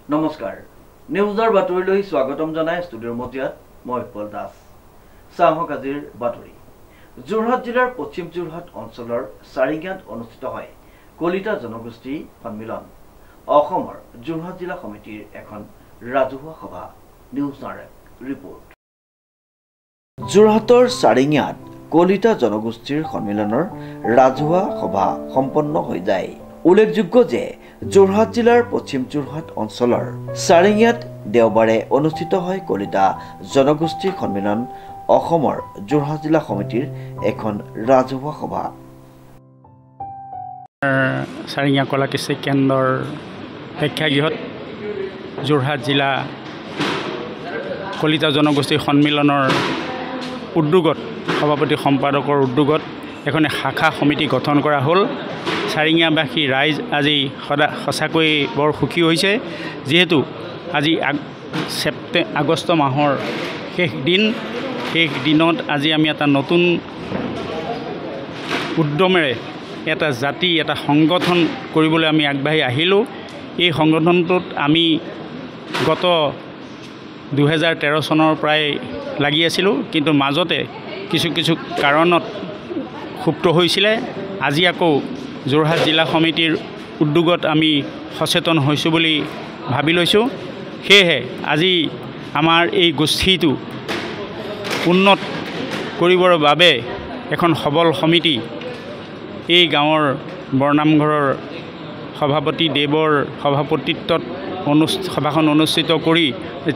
নমস্কাৰ নিউজৰ বাতৰিলৈ স্বাগতম জনাই ষ্টুডিঅ'ৰ মজিয়াত মই উৎপল দাস চাহক আজিৰ বাতৰি যোৰহাট জিলাৰ পশ্চিম যোৰহাট অঞ্চলৰ চাৰিঙাত অনুষ্ঠিত হয় কলিতা জনগোষ্ঠী সন্মিলন অসমৰ যোৰহাট জিলা সমিতিৰ এখন ৰাজহুৱা সভা নিউজ নাৰেক ৰিপৰ্ট যোৰহাটৰ চাৰিঙাত কলিতা জনগোষ্ঠীৰ সন্মিলনৰ ৰাজহুৱা সভা সম্পন্ন হৈ যায় উল্লেখযোগ্য যে যোৰহাট জিলাৰ পশ্চিম যোৰহাট অঞ্চলৰ চাৰিঙাত দেওবাৰে অনুষ্ঠিত হয় কলিতা জনগোষ্ঠী সন্মিলন অসমৰ যোৰহাট জিলা সমিতিৰ এখন ৰাজহুৱা সভা চাৰিঙা কলা কৃষি কেন্দ্ৰৰ প্ৰেক্ষাগৃহত যোৰহাট জিলা কলিতা জনগোষ্ঠী সন্মিলনৰ উদ্যোগত সভাপতি সম্পাদকৰ উদ্যোগত এখন শাখা সমিতি গঠন কৰা হ'ল চাৰিঙাবাসী ৰাইজ আজি সঁচাকৈ বৰ সুখী হৈছে যিহেতু আজি আগষ্ট মাহৰ শেষ দিনত আজি আমি এটা নতুন উদ্যমেৰে এটা জাতি এটা সংগঠন কৰিবলৈ আমি আগবাঢ়ি আহিলোঁ এই সংগঠনটোত আমি গত 2013 চনৰ পৰাই লাগি আছিলোঁ কিন্তু মাজতে কিছু কাৰণত ক্ষুব্ধ হৈছিলে আজি আকৌ যোৰহাট জিলা সমিতিৰ উদ্যোগত আমি সচেতন হৈছোঁ বুলি ভাবি লৈছোঁ সেয়েহে আজি আমাৰ এই গোষ্ঠীটো উন্নত কৰিবৰ বাবে এখন সবল সমিতি এই গাঁৱৰ বৰনামঘৰৰ সভাপতি দেৱৰ সভাপতিত্বত সভাখন অনুষ্ঠিত কৰি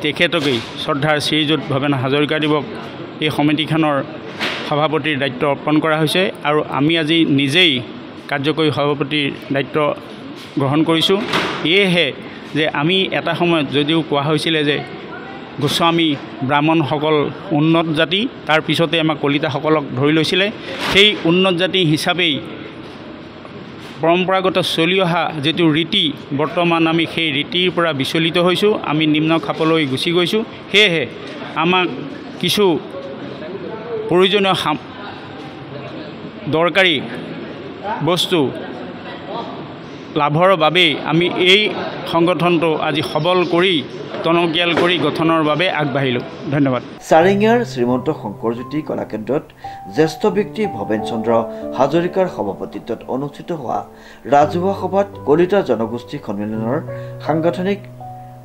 তেখেতকেই শ্ৰদ্ধাৰ শ্ৰীযুত ভৱেন হাজৰিকাদেৱক এই সমিতিখনৰ সভাপতিৰ দায়িত্ব অৰ্পণ কৰা হৈছে আৰু আমি আজি নিজেই কাৰ্যকৰী সভাপতিৰ দায়িত্ব গ্ৰহণ কৰিছোঁ এয়েহে যে আমি এটা সময়ত যদিও কোৱা হৈছিলে যে গোস্বামী ব্ৰাহ্মণসকল উন্নত জাতি তাৰ পিছতে আমাক কলিতাসকলক ধৰি লৈছিলে সেই উন্নত জাতি হিচাপেই পৰম্পৰাগত চলি অহা যিটো ৰীতি বৰ্তমান আমি সেই ৰীতিৰ পৰা বিচলিত হৈছোঁ আমি নিম্ন খাপলৈ গুচি গৈছোঁ সেয়েহে আমাক কিছু প্ৰয়োজনীয় দৰকাৰী বস্তু লাভৰ বাবে আমি এই সংগঠনটো আজি সবল কৰি টনকিয়াল কৰি গঠনৰ বাবে আগবাঢ়িলোঁ ধন্যবাদ চাৰিঙাৰ শ্ৰীমন্ত শংকৰজ্যোতি কলাকেন্দ্ৰত জ্যেষ্ঠ ব্যক্তি ভৱেন চন্দ্ৰ হাজৰিকাৰ সভাপতিত্বত অনুষ্ঠিত হোৱা ৰাজহুৱা সভাত কলিতা জনগোষ্ঠী সন্মিলনৰ সাংগঠনিক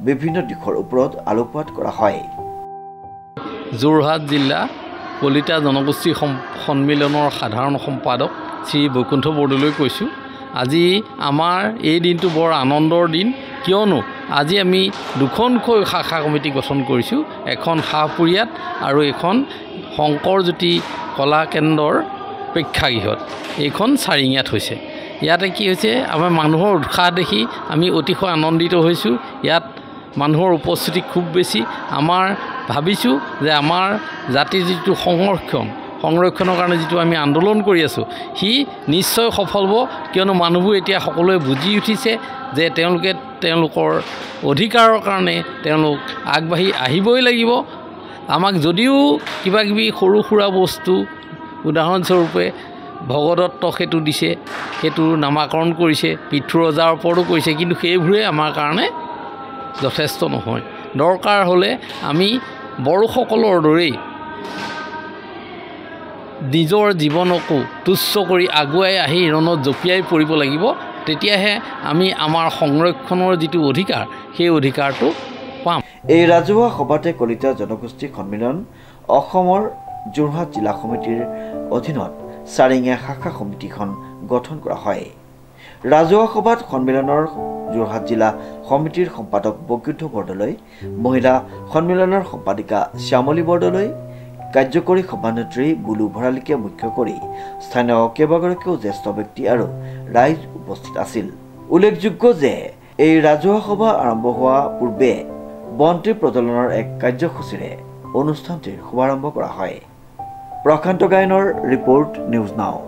বিভিন্ন দিশৰ ওপৰত আলোকপাত কৰা হয় যোৰহাট জিলা কলিতা জনগোষ্ঠী সন্মিলনৰ সাধাৰণ সম্পাদক শ্ৰী বৈকুণ্ঠ বৰদলৈ কৈছোঁ আজি আমাৰ এই দিনটো বৰ আনন্দৰ দিন কিয়নো আজি আমি দুখনকৈ শাখা কমিটি গঠন কৰিছোঁ এখন সাহপুৰীয়াত আৰু এখন শংকৰজ্যোতি কলা কেন্দ্ৰৰ প্ৰেক্ষাগৃহত এইখন চাৰিঙাত হৈছে ইয়াতে কি হৈছে আমাৰ মানুহৰ উৎসাহ দেখি আমি অতিশয় আনন্দিত হৈছোঁ ইয়াত মানুহৰ উপস্থিতি খুব বেছি আমাৰ ভাবিছোঁ যে আমাৰ জাতিৰ যিটো সংৰক্ষণৰ কাৰণে যিটো আমি আন্দোলন কৰি আছোঁ সি নিশ্চয় সফল হ'ব কিয়নো মানুহবোৰ এতিয়া সকলোৱে বুজি উঠিছে যে তেওঁলোকৰ অধিকাৰৰ কাৰণে তেওঁলোক আগবাঢ়ি আহিবই লাগিব আমাক যদিও কিবাকিবি সৰু সুৰা বস্তু উদাহৰণস্বৰূপে ভগদত্ত সেইটো দিছে সেইটো নামাকৰণ কৰিছে পিতৃ ৰজাৰ ওপৰতো কৰিছে কিন্তু সেইবোৰে আমাৰ কাৰণে যথেষ্ট নহয় দৰকাৰ হ'লে আমি বড়োসকলৰ দৰেই নিজৰ জীৱনকো তুচ্ছ কৰি আগুৱাই আহি ৰণত জঁপিয়াই পৰিব লাগিব তেতিয়াহে আমি আমাৰ সংৰক্ষণৰ যিটো অধিকাৰ সেই অধিকাৰটো পাম এই ৰাজহুৱা সভাতে কলিতা জনগোষ্ঠী সন্মিলন অসমৰ যোৰহাট জিলা সমিতিৰ অধীনত চাৰিঙা শাখা সমিতিখন গঠন কৰা হয় ৰাজহুৱা সভাত সন্মিলনৰ যোৰহাট জিলা সমিতিৰ সম্পাদক বৈকুণ্ঠ বৰদলৈ মহিলা সন্মিলনৰ সম্পাদিকা শ্যামলী বৰদলৈ কাৰ্যকৰী সভানেত্ৰী বুলু ভৰালীকে মুখ্য কৰি স্থানীয় কেইবাগৰাকীও জ্যেষ্ঠ ব্যক্তি আৰু ৰাইজ উপস্থিত আছিল উল্লেখযোগ্য যে এই ৰাজহুৱা সভা আৰম্ভ হোৱা পূৰ্বে বন্তি প্ৰজ্বলনৰ এক কাৰ্যসূচীৰে অনুষ্ঠানটিৰ শুভাৰম্ভ কৰা হয় প্ৰশান্ত গায়নৰ ৰিপৰ্ট নিউজ নাও